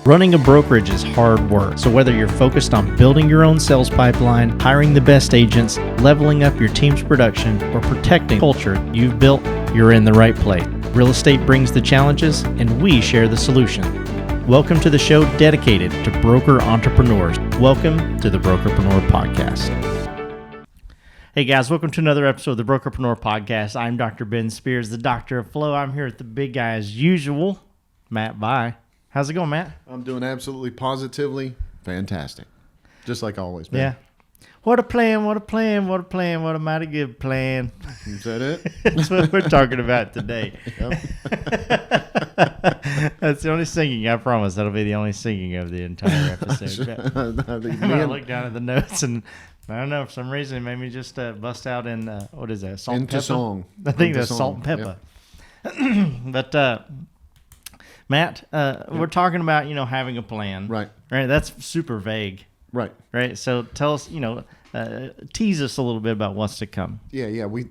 Running a brokerage is hard work, so whether you're focused on building your own sales pipeline, hiring the best agents, leveling up your team's production, or protecting culture you've built, you're in the right place. Real estate brings the challenges, and we share the solution. Welcome to the show dedicated to broker entrepreneurs. Welcome to the Brokerpreneur Podcast. Hey guys, welcome to another episode of the Brokerpreneur Podcast. I'm Dr. Ben Spears, the Doctor of Flow. I'm here with the big guy as usual, Matt Bye. How's it going, Matt? I'm doing absolutely positively fantastic. Just like always, man. Yeah. What a plan, what a plan, what a plan, what a mighty good plan. Is that it? That's what we're talking about today. Yep. That's the only singing, I promise. That'll be the only singing of the entire episode. I'm going to look down at the notes and I don't know, for some reason it made me just bust out in, what is that, salt and pepper? Song. I think that's salt and pepper. Yep. But, Matt, we're talking about, having a plan. Right. Right. That's super vague. Right. Right. So tell us, tease us a little bit about what's to come. Yeah. We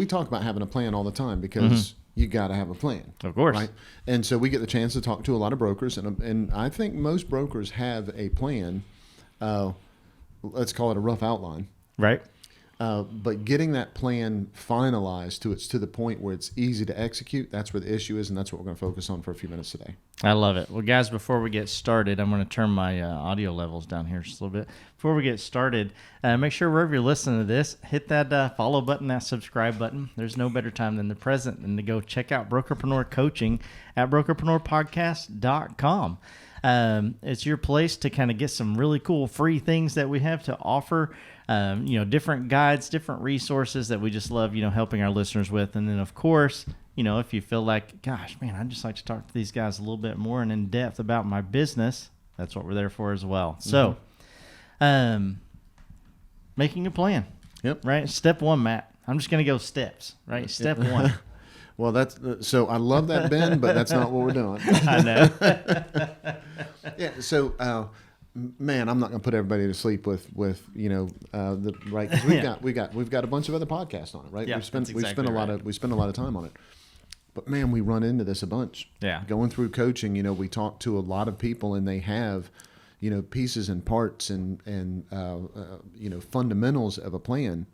talk about having a plan all the time because you got to have a plan. Of course. Right. And so we get the chance to talk to a lot of brokers, and I think most brokers have a plan. Let's call it a rough outline. Right. But getting that plan finalized to the point where it's easy to execute, that's where the issue is, and that's what we're going to focus on for a few minutes today. I love it. Well, guys, before we get started, I'm going to turn my audio levels down here just a little bit. Before we get started, make sure wherever you're listening to this, hit that follow button, that subscribe button. There's no better time than the present than to go check out Brokerpreneur Coaching at brokerpreneurpodcast.com. It's your place to kind of get some really cool free things that we have to offer. Different guides, different resources that we just love, helping our listeners with. And then, of course, if you feel like, gosh, man, I'd just like to talk to these guys a little bit more and in depth about my business, that's what we're there for as well. So, making a plan. Yep. Right. Step one, Matt. I'm just going to go steps, right? Step one. Well, that's so I love that, Ben, but that's not what we're doing. I know. Yeah. So, man, I'm not going to put everybody to sleep with the right. 'Cause we've got a bunch of other podcasts on it, right? Yeah, we spend exactly a lot of time on it. But man, we run into this a bunch. Yeah. Going through coaching, we talk to a lot of people, and they have, pieces and parts and fundamentals of a plan,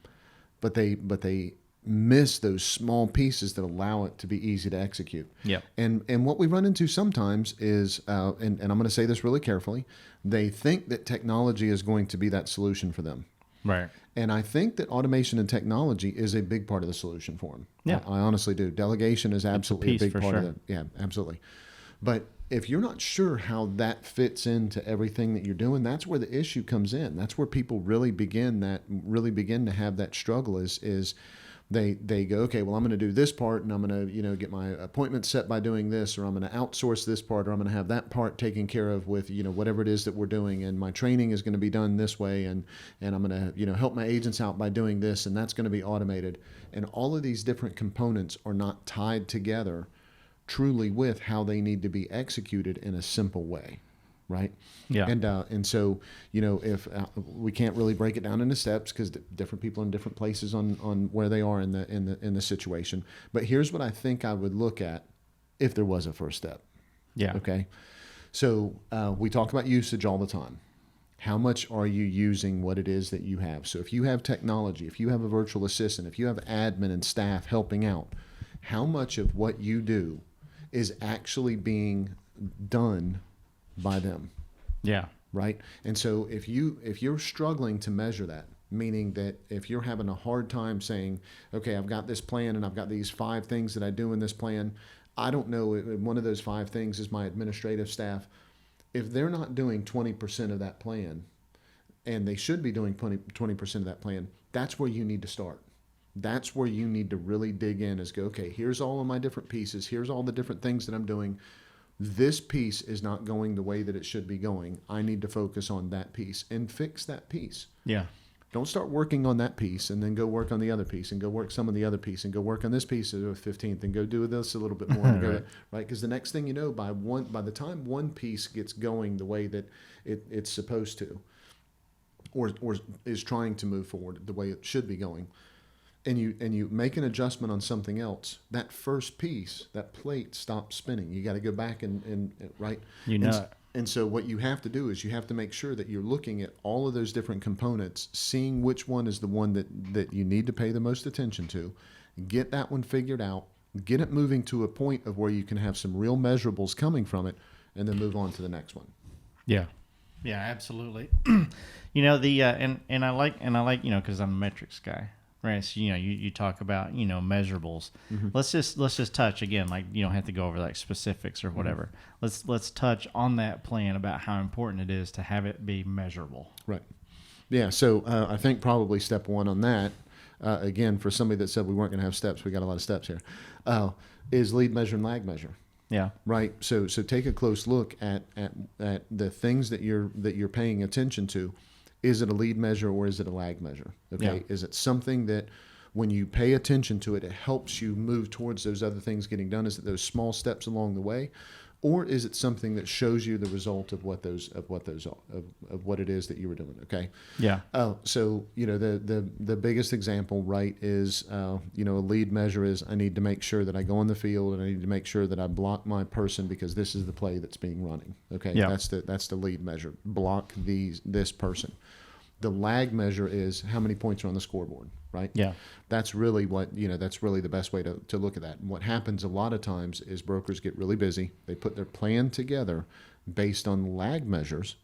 but they miss those small pieces that allow it to be easy to execute. Yeah. And what we run into sometimes is, and I'm going to say this really carefully, they think that technology is going to be that solution for them. Right. And I think that automation and technology is a big part of the solution for them. Yeah. I honestly do. Delegation is absolutely a big part of it. Yeah, absolutely. But if you're not sure how that fits into everything that you're doing, that's where the issue comes in. That's where people really begin to have that struggle is they go, okay, well, I'm going to do this part, and I'm going to, get my appointment set by doing this, or I'm going to outsource this part, or I'm going to have that part taken care of with, whatever it is that we're doing, and my training is going to be done this way, and I'm going to, help my agents out by doing this, and that's going to be automated. And all of these different components are not tied together truly with how they need to be executed in a simple way. Right. Yeah. And so, if we can't really break it down into steps because different people are in different places on where they are in the situation. But here's what I think I would look at if there was a first step. Yeah. Okay. So we talk about usage all the time. How much are you using what it is that you have? So if you have technology, if you have a virtual assistant, if you have admin and staff helping out, how much of what you do is actually being done by them? Yeah. Right. And so if you're struggling to measure that, meaning that if you're having a hard time saying, okay, I've got this plan and I've got these 5 things that I do in this plan, I don't know if one of those 5 things is my administrative staff. If they're not doing 20% of that plan, and they should be doing 20% of that plan, that's where you need to start. That's where you need to really dig in is go, okay, here's all of my different pieces. Here's all the different things that I'm doing. This piece is not going the way that it should be going. I need to focus on that piece and fix that piece. Yeah. Don't start working on that piece and then go work on the other piece and go work some of the other piece and go work on this piece of the 15th and go do this a little bit more. And right. Because the next thing you know, by the time one piece gets going the way that it's supposed to, or is trying to move forward the way it should be going, and you make an adjustment on something else, that first piece, that plate stops spinning. You got to go back and right. You know it. And so what you have to do is you have to make sure that you're looking at all of those different components, seeing which one is the one that you need to pay the most attention to, get that one figured out, get it moving to a point of where you can have some real measurables coming from it, and then move on to the next one. Yeah. Yeah, absolutely. And I like, because I'm a metrics guy. Right, so you talk about measurables. Mm-hmm. Let's just touch again. Like you don't have to go over like specifics or whatever. Mm-hmm. Let's touch on that plan about how important it is to have it be measurable. Right. Yeah. So I think probably step one on that, again, for somebody that said we weren't going to have steps, we got a lot of steps here. Is lead measure and lag measure. Yeah. Right. So take a close look at the things that you're paying attention to. Is it a lead measure or is it a lag measure? Okay. Yeah. Is it something that when you pay attention to it, it helps you move towards those other things getting done? Is it those small steps along the way? Or is it something that shows you the result of what it is that you were doing? Okay. Yeah. So the biggest example, right, is a lead measure is I need to make sure that I go on the field and I need to make sure that I block my person because this is the play that's being running. Okay. Yeah. That's the lead measure. Block this person. The lag measure is how many points are on the scoreboard, right? Yeah. That's really that's really the best way to look at that. And what happens a lot of times is brokers get really busy. They put their plan together based on lag measures,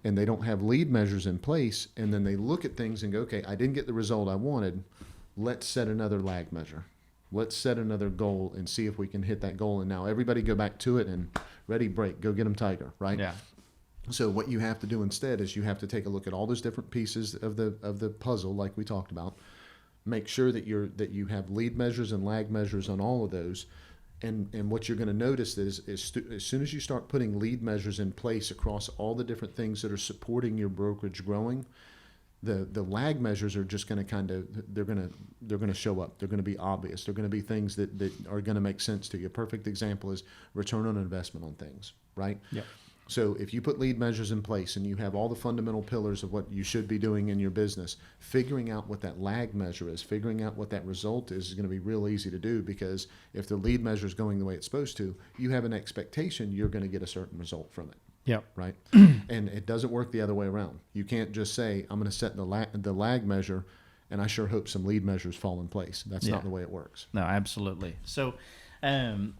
and they don't have lead measures in place. And then they look at things and go, okay, I didn't get the result I wanted. Let's set another lag measure. Let's set another goal and see if we can hit that goal. And now everybody go back to it and ready, break, go get them Tiger, right? Yeah. So what you have to do instead is you have to take a look at all those different pieces of the puzzle, like we talked about. Make sure that you have lead measures and lag measures on all of those, and what you're going to notice is as soon as you start putting lead measures in place across all the different things that are supporting your brokerage growing, the lag measures are just going to they're going to show up. They're going to be obvious. They're going to be things that are going to make sense to you. A perfect example is return on investment on things, right? Yeah. So if you put lead measures in place and you have all the fundamental pillars of what you should be doing in your business, figuring out what that lag measure is, figuring out what that result is going to be real easy to do, because if the lead measure is going the way it's supposed to, you have an expectation you're going to get a certain result from it. Yep. Right? And it doesn't work the other way around. You can't just say, I'm going to set the lag measure and I sure hope some lead measures fall in place. That's not the way it works. No, absolutely. So I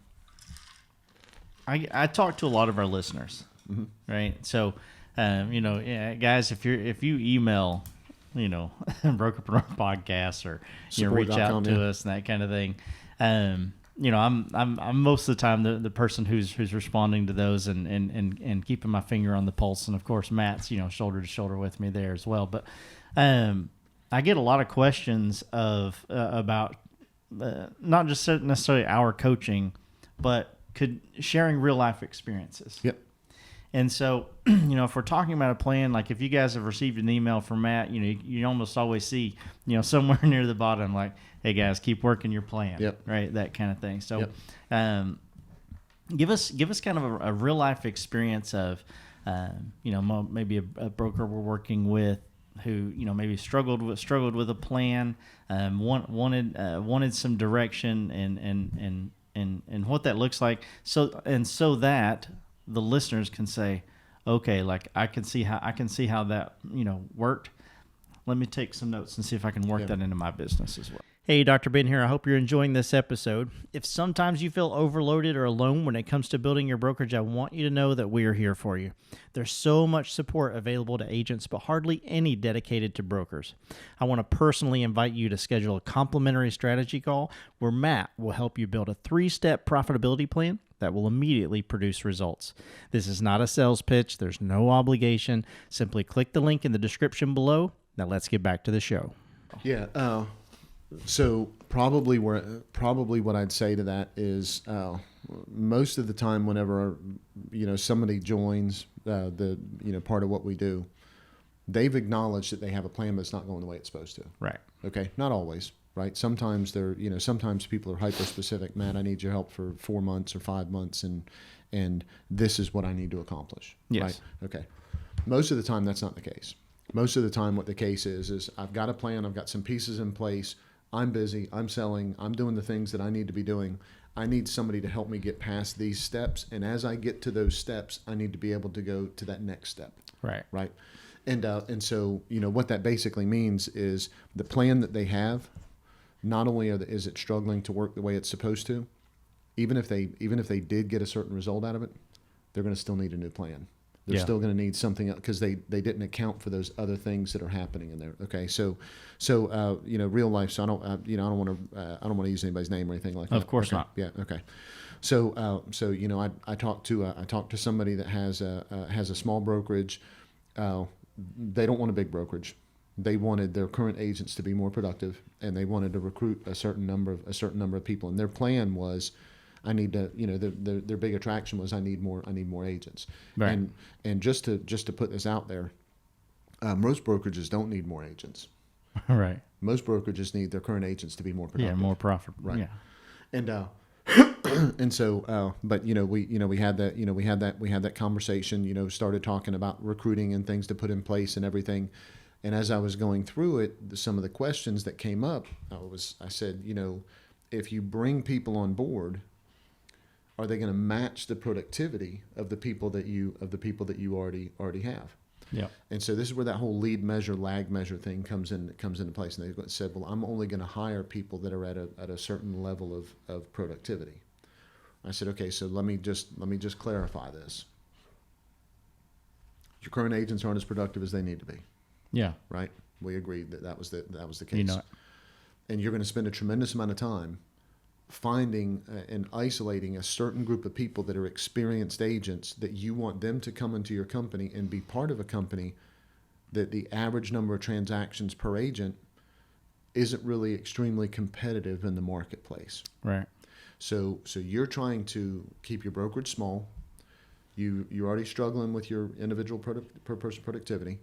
talk to a lot of our listeners. Mm-hmm. Right. So, guys, if you email, Brokerpreneur Podcast or reach out to us and that kind of thing, I'm most of the time the person who's responding to those and keeping my finger on the pulse, and of course Matt's shoulder to shoulder with me there as well. But I get a lot of questions about not just necessarily our coaching, but sharing real life experiences. Yep. And so, if we're talking about a plan, like if you guys have received an email from Matt, you almost always see, somewhere near the bottom, like, hey guys, keep working your plan. Yep. Right. That kind of thing. So, yep. Give us kind of a real life experience of, maybe a broker we're working with who, maybe struggled with a plan, wanted some direction and what that looks like. So that the listeners can say, okay, like I can see how that, worked. Let me take some notes and see if I can work that into my business as well. Hey, Dr. Ben here. I hope you're enjoying this episode. If sometimes you feel overloaded or alone when it comes to building your brokerage, I want you to know that we are here for you. There's so much support available to agents, but hardly any dedicated to brokers. I want to personally invite you to schedule a complimentary strategy call where Matt will help you build a 3-step profitability plan that will immediately produce results. This is not a sales pitch. There's no obligation. Simply click the link in the description below. Now let's get back to the show. Yeah. So probably what I'd say to that is most of the time whenever somebody joins the part of what we do, they've acknowledged that they have a plan that's not going the way it's supposed to. Right. Okay. Not always. Right. Sometimes sometimes people are hyper specific. Matt, I need your help for 4 months or 5 months, and this is what I need to accomplish. Yes. Right. Okay. Most of the time that's not the case. Most of the time what the case is I've got a plan. I've got some pieces in place. I'm busy. I'm selling. I'm doing the things that I need to be doing. I need somebody to help me get past these steps. And as I get to those steps, I need to be able to go to that next step. Right. Right. And so, what that basically means is the plan that they have, not only is it struggling to work the way it's supposed to, even if they did get a certain result out of it, they're going to still need a new plan. They're still going to need something else because they didn't account for those other things that are happening in there. Okay, so real life. So I don't want to use anybody's name or anything like that. Of course not. Yeah. Okay. So I talked to somebody that has a small brokerage. They don't want a big brokerage. They wanted their current agents to be more productive, and they wanted to recruit a certain number of people. And their plan was, I need to, their big attraction was, I need more agents. Right. And just to put this out there, most brokerages don't need more agents. Right. Most brokerages need their current agents to be more productive. Yeah, more profitable. Right. Yeah. And and so, but we had that conversation. Started talking about recruiting and things to put in place and everything. And as I was going through it, some of the questions that came up, I said, if you bring people on board, are they going to match the productivity of the people that you already have? Yeah. And so this is where that whole lead measure, lag measure thing comes into place. And they said, well, I'm only going to hire people that are at a certain level of productivity. I said, okay, so let me just clarify this. Your current agents aren't as productive as they need to be. Yeah. Right. We agreed that was the case. And you're going to spend a tremendous amount of time finding and isolating a certain group of people that are experienced agents that you want them to come into your company and be part of a company that the average number of transactions per agent isn't really extremely competitive in the marketplace. Right. So you're trying to keep your brokerage small. You're already struggling with your individual per person productivity.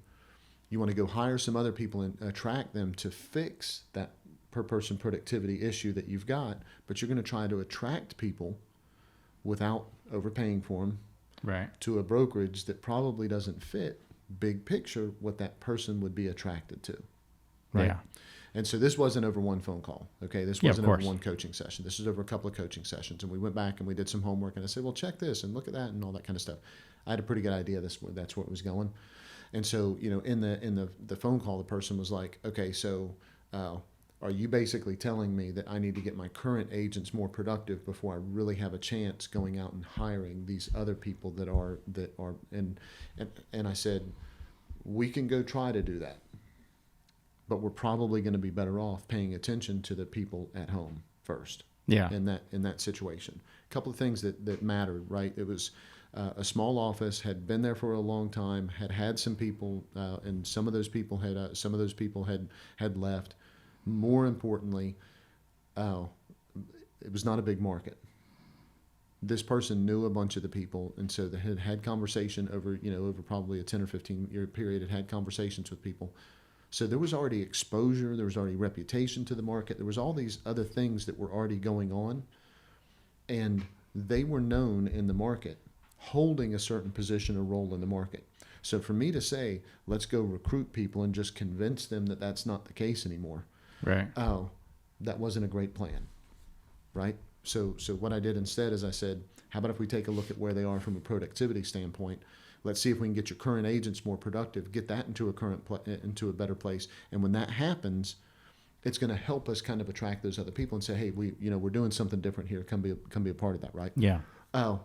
You want to go hire some other people and attract them to fix that per person productivity issue that you've got, but you're going to try to attract people without overpaying for them, right, to a brokerage that probably doesn't fit big picture what that person would be attracted to. Right. Yeah. And so this wasn't over one phone call. Okay. This wasn't over one coaching session. This is over a couple of coaching sessions. And we went back and we did some homework, and I said, well, check this and look at that and all that kind of stuff. I had a pretty good idea that's where it was going. And so, in the phone call, the person was like, okay, so are you basically telling me that I need to get my current agents more productive before I really have a chance going out and hiring these other people that are and I said, we can go try to do that, but we're probably going to be better off paying attention to the people at home first. Yeah. In that situation, a couple of things that mattered, right? It was a small office, had been there for a long time, had some people, and some of those people had left. More importantly, it was not a big market. This person knew a bunch of the people, and so they had conversation over probably a 10 or 15 year period. Had conversations with people. So there was already exposure, there was already reputation to the market, there was all these other things that were already going on, and they were known in the market, holding a certain position or role in the market. So for me to say, let's go recruit people and just convince them that that's not the case anymore, right? Oh, that wasn't a great plan, right? So what I did instead is I said, how about if we take a look at where they are from a productivity standpoint? Let's see if we can get your current agents more productive, get that into a better place. And when that happens, it's going to help us kind of attract those other people and say, hey, we're doing something different here. Come be a part of that, right? Yeah. Oh.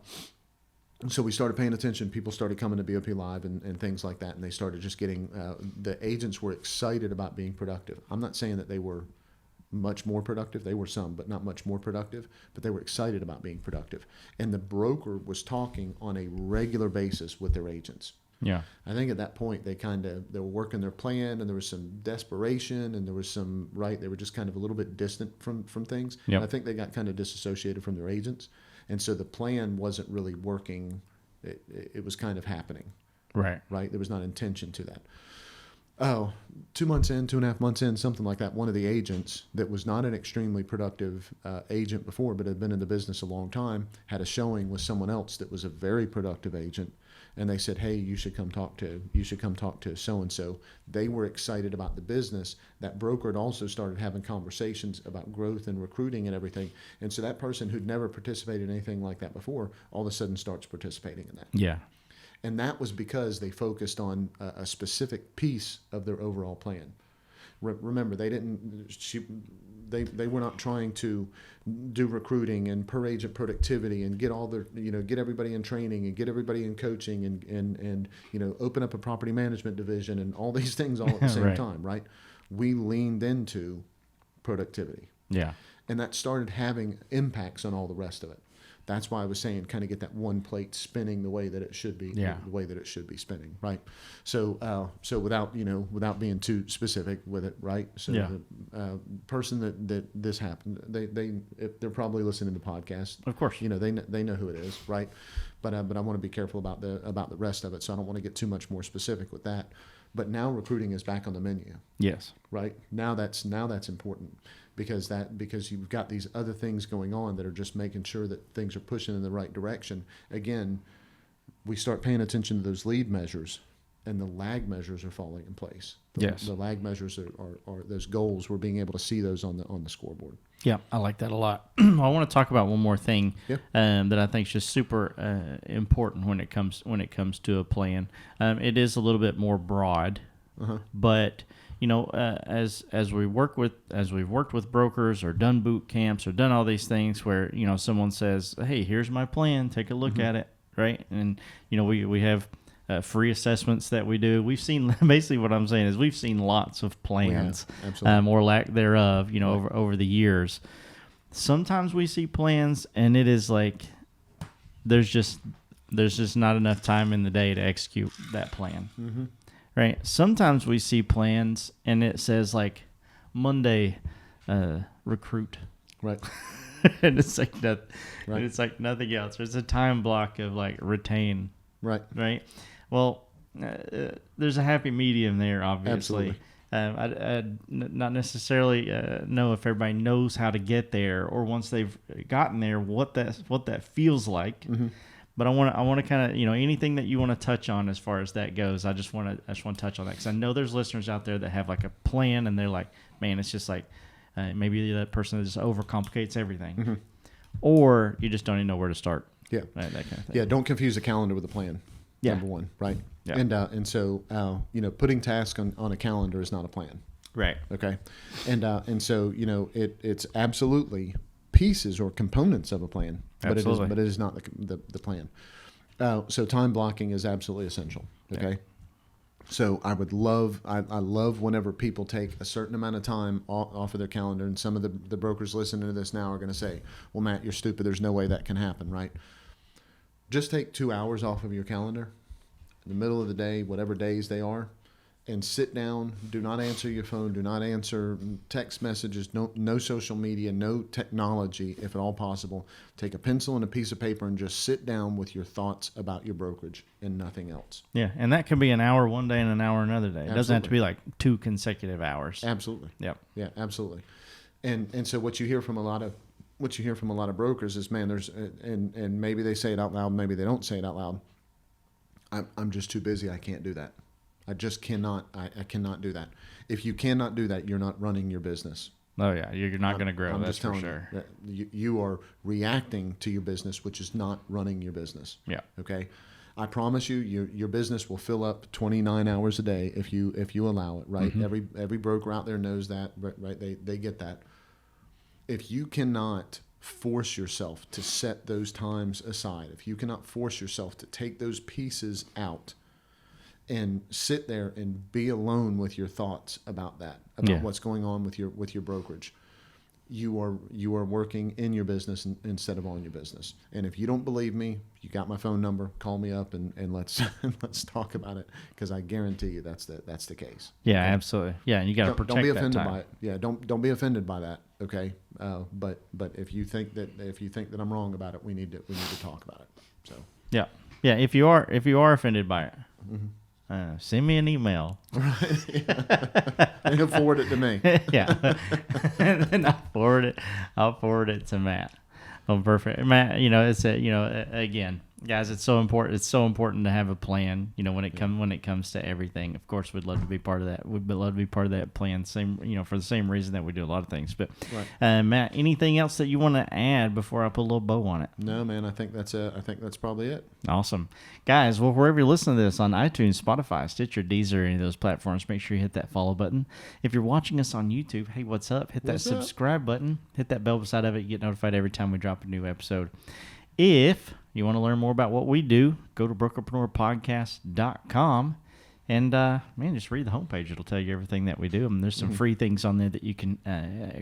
So we started paying attention. People started coming to BOP Live and things like that. And they started just getting, the agents were excited about being productive. I'm not saying that they were much more productive. They were some, but not much more productive. But they were excited about being productive. And the broker was talking on a regular basis with their agents. Yeah. I think at that point they were working their plan, and there was some desperation, and there was some, right, they were just kind of a little bit distant from things. Yep. I think they got kind of disassociated from their agents. And so the plan wasn't really working. It was kind of happening. Right. Right. There was not intention to that. Oh, 2 months in, 2.5 months in, something like that, one of the agents that was not an extremely productive agent before, but had been in the business a long time, had a showing with someone else that was a very productive agent. and they said, hey, you should come talk to so-and-so. They were excited about the business. That broker had also started having conversations about growth and recruiting and everything. And so that person who'd never participated in anything like that before, all of a sudden starts participating in that. Yeah. And that was because they focused on a specific piece of their overall plan. Remember, they were not trying to do recruiting and per agent productivity and get all their, get everybody in training and get everybody in coaching and open up a property management division and all these things all at the same time, right? We leaned into productivity. Yeah. And that started having impacts on all the rest of it. That's why I was saying kind of get that one plate spinning the way that it should be, the way that it should be spinning, right? So without being too specific with it, right? So the person that this happened, they're probably listening to the podcast. Of course, they know who it is, right? But I want to be careful about the rest of it, so I don't want to get too much more specific with that. But now recruiting is back on the menu. Yes. Right? Now that's important because you've got these other things going on that are just making sure that things are pushing in the right direction. Again, we start paying attention to those lead measures, and the lag measures are falling in place. The lag measures are those goals. We're being able to see those on the scoreboard. Yeah, I like that a lot. I want to talk about one more thing that I think is just super important when it comes to a plan. It is a little bit more broad, but as we've worked with brokers or done boot camps or done all these things where someone says, "Hey, here's my plan. Take a look at it," right? And we have free assessments that we do. We've seen, basically what I'm saying is we've seen lots of plans, or lack thereof, over the years. Sometimes we see plans and it is like there's just not enough time in the day to execute that plan. Mm-hmm. Right? Sometimes we see plans and it says like Monday recruit. Right. And it's like that. Right. It's like nothing else. There's a time block of like retain. Right. Right. Well, there's a happy medium there, obviously. I not necessarily know if everybody knows how to get there, or once they've gotten there, what that feels like. Mm-hmm. But I want to kind of anything that you want to touch on as far as that goes. I just want to touch on that because I know there's listeners out there that have like a plan and they're like, man, it's just like maybe that person that just overcomplicates everything, mm-hmm. or you just don't even know where to start. Yeah, right, that kind of thing. Yeah, don't confuse a calendar with a plan. Yeah. Number one, right? Yeah. And so putting tasks on a calendar is not a plan. Right. Okay. And so it's absolutely pieces or components of a plan, but it is not the plan. So time blocking is absolutely essential. Okay. Yeah. So I love whenever people take a certain amount of time off of their calendar, and some of the brokers listening to this now are going to say, well, Matt, you're stupid. There's no way that can happen, right? Just take 2 hours off of your calendar in the middle of the day, whatever days they are, and sit down. Do not answer your phone. Do not answer text messages. No social media, no technology, if at all possible. Take a pencil and a piece of paper and just sit down with your thoughts about your brokerage and nothing else. Yeah, and that can be an hour one day and an hour another day. It doesn't have to be like 2 consecutive hours. Absolutely. Yep. Yeah, absolutely. And so what you hear from a lot of brokers is, man, there's and maybe they say it out loud, maybe they don't say it out loud. I'm just too busy. I can't do that. I just cannot. I cannot do that. If you cannot do that, you're not running your business. Oh yeah, you're not going to grow. That's for sure. You are reacting to your business, which is not running your business. Yeah. Okay. I promise you, your business will fill up 29 hours a day if you allow it. Right. Mm-hmm. Every broker out there knows that. Right. They get that. If you cannot force yourself to set those times aside, if you cannot force yourself to take those pieces out and sit there and be alone with your thoughts about what's going on with your brokerage, you are working in your business instead of on your business. And if you don't believe me, you got my phone number. Call me up and let's talk about it, because I guarantee you that's the case. Yeah, okay? Absolutely. Yeah, and you got to protect that time. Don't be offended by it. Yeah, don't be offended by that. Okay, but if you think that I'm wrong about it, we need to talk about it. So yeah. If you are offended by it. Mm-hmm. Send me an email. Right. Yeah. And he'll forward it to me. Yeah. And then I'll forward it to Matt. Oh, perfect. Matt, it's again, Guys, it's so important. It's so important to have a plan. When it comes to everything. Of course, we'd love to be part of that. We'd love to be part of that plan. Same, for the same reason that we do a lot of things. But right. Matt, anything else that you want to add before I put a little bow on it? No, man. I think that's probably it. Awesome, guys. Well, wherever you're listening to this on iTunes, Spotify, Stitcher, Deezer, any of those platforms, make sure you hit that follow button. If you're watching us on YouTube, hey, what's up? Hit that subscribe button. Hit that bell beside of it. You get notified every time we drop a new episode. If you want to learn more about what we do, go to brokerpreneurpodcast.com and, just read the homepage. It'll tell you everything that we do. And there's some free things on there that you can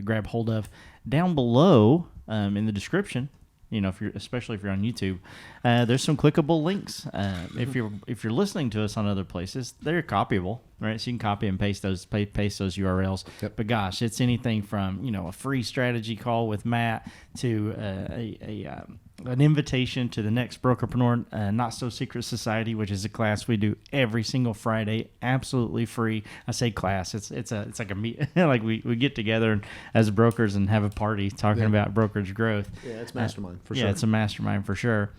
grab hold of. Down below in the description, especially if you're on YouTube, there's some clickable links. If you're listening to us on other places, they're copyable, right? So you can copy and paste those URLs. Yep. But gosh, it's anything from a free strategy call with Matt to an invitation to the next Brokerpreneur Not So Secret Society, which is a class we do every single Friday, absolutely free. I say class, it's like a meet, like we get together as brokers and have a party talking about brokerage growth. Yeah, it's mastermind for sure. Yeah, it's a mastermind for sure.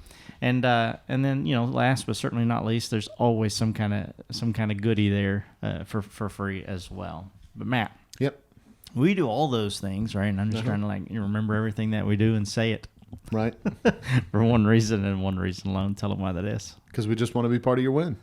And then last but certainly not least, there's always some kind of goodie there for free as well. But Matt, yep, we do all those things, right? And I'm just trying to remember everything that we do and say it. Right. For one reason and one reason alone. Tell them why that is. Because we just want to be part of your win.